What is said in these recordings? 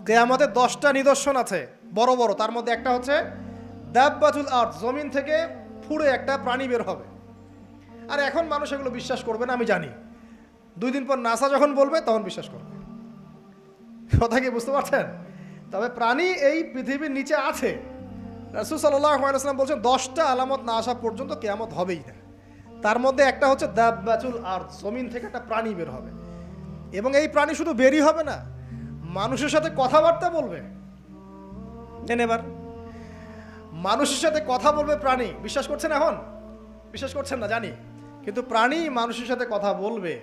কিয়ামতের 10টা নিদর্শন আছে বড় বড়, তার মধ্যে একটা হচ্ছে দাব্বাতুল আরদ, জমিন থেকে ফুঁড়ে একটা প্রাণী বের হবে। আর এখন মানুষ এগুলো বিশ্বাস করবে না আমি জানি, 2 দিন পর নাসা যখন বলবে তখন বিশ্বাস করবে। কথা কি বুঝতে পারছেন? তবে প্রাণী এই পৃথিবীর নিচে আছে। রাসূল সাল্লাল্লাহু আলাইহি ওয়াসাল্লাম বলছেন 10টা আলামত না আসা পর্যন্ত কিয়ামত হবেই না। তার মধ্যে একটা হচ্ছে দাব্বাতুল আরদ, জমিন থেকে একটা প্রাণী বের হবে, এবং এই প্রাণী শুধু বেরই হবে না, মানুষের সাথে কথাবার্তা বলবে। এবার মানুষের সাথে কথা বলবে প্রাণী। বিশ্বাস করছেন? এখন বিশ্বাস করছেন না জানি, কিন্তু প্রাণী মানুষের সাথে কথা বলবে।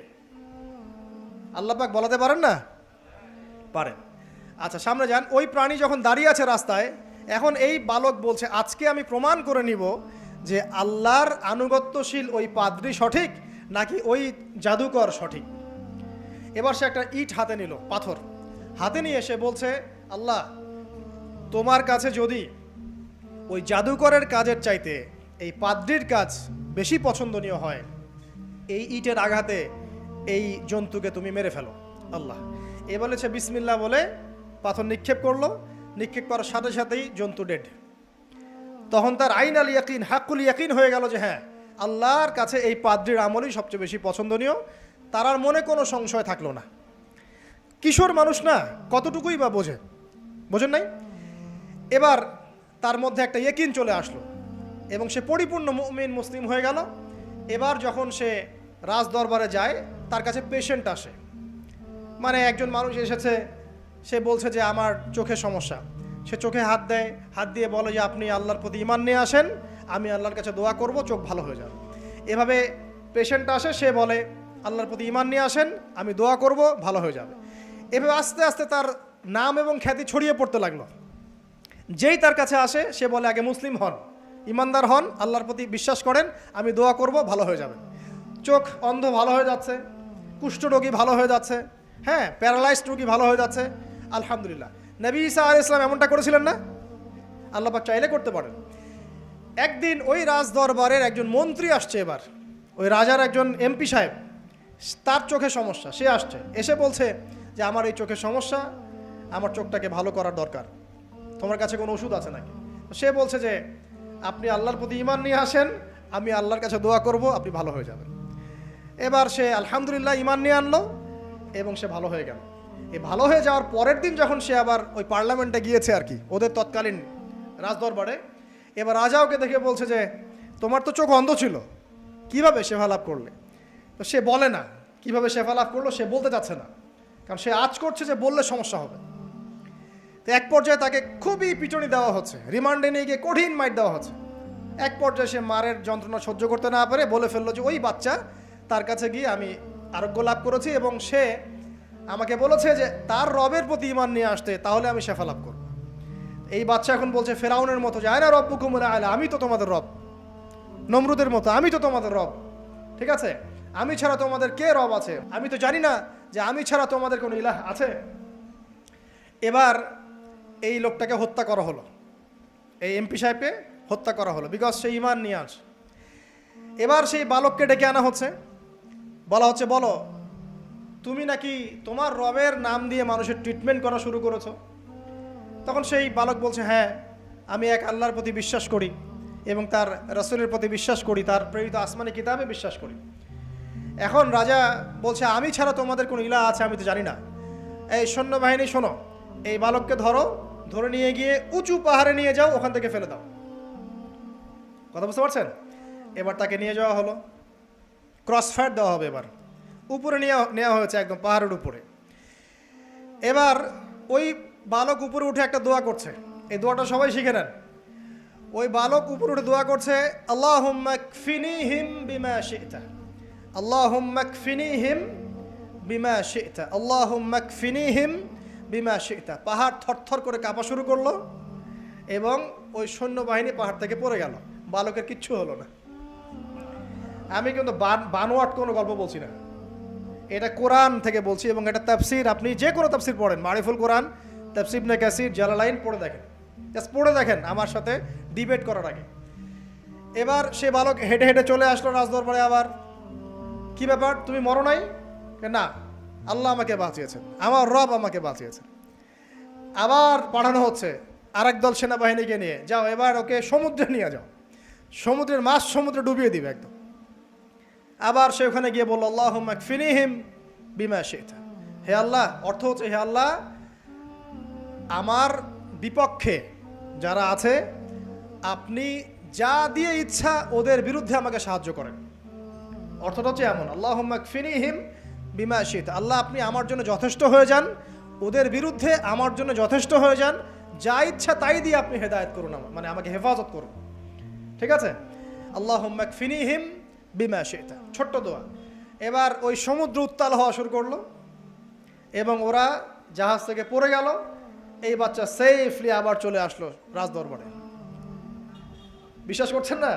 আল্লাহ পাক বলাতে পারেন না? পারেন। আচ্ছা, সামনে যান। ওই প্রাণী যখন দাঁড়িয়ে আছে রাস্তায়, এখন এই বালক বলছে আজকে আমি প্রমাণ করে নিব যে আল্লাহর আনুগত্যশীল ওই পাদ্রী সঠিক নাকি ওই জাদুকর সঠিক। এবার সে একটা ইট হাতে নিল, পাথর হাতে নিয়ে এসে বলছে, আল্লাহ তোমার কাছে যদি ওই জাদুকরের কাজের চাইতে এই পাদ্রীর কাজ বেশি পছন্দনীয় হয়, এই ইটের আঘাতে এই জন্তুকে তুমি মেরে ফেলো আল্লাহ। এ বলেছে বিসমিল্লাহ বলে পাথর নিক্ষেপ করলো, নিক্ষেপ করার সাথে সাথেই জন্তু ডেড। তখন তার আইন আল ইয়াকিন, হাক্কুল ইয়াকিন হয়ে গেল যে হ্যাঁ, আল্লাহর কাছে এই পাদ্রীর আমলই সবচেয়ে বেশি পছন্দনীয়। তার আর মনে কোনো সংশয় থাকলো না। কিশোর মানুষ না, কতটুকুই বা বোঝেন নাই? এবার তার মধ্যে একটা ইয়াকিন চলে আসলো এবং সে পরিপূর্ণ মুমিন মুসলিম হয়ে গেল। এবার যখন সে রাজ দরবারে যায়, তার কাছে পেশেন্ট আসে, মানে একজন মানুষ এসেছে, সে বলছে যে আমার চোখে সমস্যা। সে চোখে হাত দেয়, হাত দিয়ে বলে যে আপনি আল্লাহর প্রতি ঈমান নিয়ে আসেন, আমি আল্লাহর কাছে দোয়া করব, চোখ ভালো হয়ে যাবে। এভাবে পেশেন্ট আসে, সে বলে আল্লাহর প্রতি ঈমান নিয়ে আসেন, আমি দোয়া করব, ভালো হয়ে যাবে। এভাবে আস্তে আস্তে তার নাম এবং খ্যাতি ছড়িয়ে পড়তে লাগলো। যেই তার কাছে আসে সে বলে আগে মুসলিম হন, ইমানদার হন, আল্লাহর প্রতি বিশ্বাস করেন, আমি দোয়া করব, ভালো হয়ে যাবে। চোখ অন্ধ ভালো হয়ে যাচ্ছে, কুষ্ঠরোগী ভালো হয়ে যাচ্ছে, হ্যাঁ, প্যারালাইজড রোগী ভালো হয়ে যাচ্ছে, আলহামদুলিল্লাহ। নবী ঈসা আলাইহিস সালাম এমনটা করেছিলেন না? আল্লাহ পাক চাইলে করতে পারেন। একদিন ওই রাজ দরবারের একজন মন্ত্রী আসছে, এবার ওই রাজার একজন এমপি সাহেব, তার চোখে সমস্যা, সে আসছে, এসে বলছে যে আমার এই চোখের সমস্যা, আমার চোখটাকে ভালো করার দরকার, তোমার কাছে কোনো ওষুধ আছে নাকি? সে বলছে যে আপনি আল্লাহর প্রতি ঈমান নিয়ে আসেন, আমি আল্লাহর কাছে দোয়া করব, আপনি ভালো হয়ে যাবেন। এবার সে আলহামদুলিল্লাহ ঈমান নিয়ে আনলো এবং সে ভালো হয়ে গেল। এই ভালো হয়ে যাওয়ার পরের দিন যখন সে আবার ওই পার্লামেন্টে গিয়েছে আর কি, ওদের তৎকালীন রাজদরবারে, এবার রাজা ওকে দেখে বলছে যে তোমার তো চোখ অন্ধ ছিল, কিভাবে শেফা লাভ করলে? তো সে বলে না কিভাবে শেফা লাভ করলো, সে বলতে চাচ্ছে না, কারণ সে আজ করছে যে বললে সমস্যা হবে। তো এক পর্যায়ে তাকে খুবই পিটুনি দেওয়া হচ্ছে, রিমান্ডে নিয়ে গিয়ে কঠিন মাইট দেওয়া হচ্ছে। এক পর্যায়ে সে মারের যন্ত্রণা সহ্য করতে না পারে বলে ফেললো যে ওই বাচ্চা, তার কাছে গিয়ে আমি আরোগ্য লাভ করেছি এবং সে আমাকে বলেছে যে তার রবের প্রতি ঈমান নিয়ে আসতে, তাহলে আমি শেফা লাভ করব। এই বাচ্চা এখন বলছে ফেরাউনের মতো যে আয়না রব্বুকুমুল আ'লা, আমি তো তোমাদের রব। নমরুদের মতো আমি তো তোমাদের রব, ঠিক আছে, আমি ছাড়া তোমাদের কে রব আছে? আমি তো জানি না যে আমি ছাড়া তোমাদের কোনো ইলাহ আছে। এবার এই লোকটাকে হত্যা করা হলো, এই এমপি সাহেবকে হত্যা করা হলো, বিকজ সে ঈমান নিয়ে আসে। এবার সেই বালককে ডেকে আনা হচ্ছে, বলা হচ্ছে বলো তুমি নাকি তোমার রবের নাম দিয়ে মানুষের ট্রিটমেন্ট করা শুরু করেছো? তখন সেই বালক বলছে হ্যাঁ, আমি এক আল্লাহর প্রতি বিশ্বাস করি এবং তার রাসূলের প্রতি বিশ্বাস করি, তার প্রেরিত আসমানি কিতাবে বিশ্বাস করি। এখন রাজা বলছে আমি ছাড়া তোমাদের কোনো ইলাহ আছে আমি তো জানি না। এই সৈন্যবাহিনী শোনো, এই বালককে ধরো, ধরে নিয়ে গিয়ে উঁচু পাহাড়ে নিয়ে যাও, ওখান থেকে ফেলে দাও। কথা বুঝতে পারছেন? এবার তাকে নিয়ে যাওয়া হলো, ক্রস ফায়ার দেওয়া হবে, এবার উপরে নেওয়া হয়েছে, একদম পাহাড়ের উপরে। এবার ওই বালক উপরে উঠে একটা দোয়া করছে, এই দোয়াটা সবাই শিখে নেন। ওই বালক উপরে উঠে দোয়া করছে আল্লাহুম্মা কফিনিহিম বিমা শি'তা, আল্লাহুম্মা কফিনিহিম বিমা শি'তা, আল্লাহুম্মা কফিনিহিম বিমা শি'তা। পাহাড় থরথর করে কাঁপা শুরু করলো এবং ওই সৈন্যবাহিনী পাহাড় থেকে পড়ে গেল, বালকের কিচ্ছু হলো না। আমি কিন্তু বানোয়াট কোনো গল্প বলছি না, এটা কোরআন থেকে বলছি এবং এটা তাফসির। আপনি যে কোনো তাফসির পড়েন, মারিফুল কোরআন, তাফসির ইবনে কাসির, জালালাইন পড়ে দেখেন, জাস্ট পড়ে দেখেন আমার সাথে ডিবেট করার আগে। এবার সে বালক হেঁটে হেঁটে চলে আসলো রাজদরবারে। আবার কি ব্যাপার, তুমি মরো নাই? না, আল্লাহ আমাকে বাঁচিয়েছেন, আমার রব আমাকে বাঁচিয়েছেন। আবার পাঠানো হচ্ছে আরেক দল সেনাবাহিনীকে নিয়ে, যাও এবার ওকে সমুদ্রে নিয়ে যাও, সমুদ্রের মাছ সমুদ্রে ডুবিয়ে দিবে একদম। আবার সে ওখানে গিয়ে বলল আল্লাহুম্মা কফিনিহিম বিমা শি'তা, হে আল্লাহ, অর্থ হচ্ছে হে আল্লাহ আমার বিপক্ষে যারা আছে আপনি যা দিয়ে ইচ্ছা ওদের বিরুদ্ধে আমাকে সাহায্য করেন। অর্থটা হচ্ছে এমন, আল্লাহুম্মা কফিনিহিম বিমা শি'তা, আল্লাহ আপনি আমার জন্য যথেষ্ট হয়ে যান, ওদের বিরুদ্ধে আমার জন্য যথেষ্ট হয়ে যান, যা ইচ্ছা তাই দিয়ে আপনি হেদায়েত করুন, মানে আমাকে হেফাজত করুন। ঠিক আছে, আল্লাহুম্মা কফিনিহিম বিমা শি'তা, ছোট্ট দোয়া। এবার ওই সমুদ্র উত্তাল হওয়া শুরু করলো এবং ওরা জাহাজ থেকে পড়ে গেল। এই বাচ্চা সেফলি আবার চলে আসলো রাজদরবারে। বিশ্বাস করছেন না?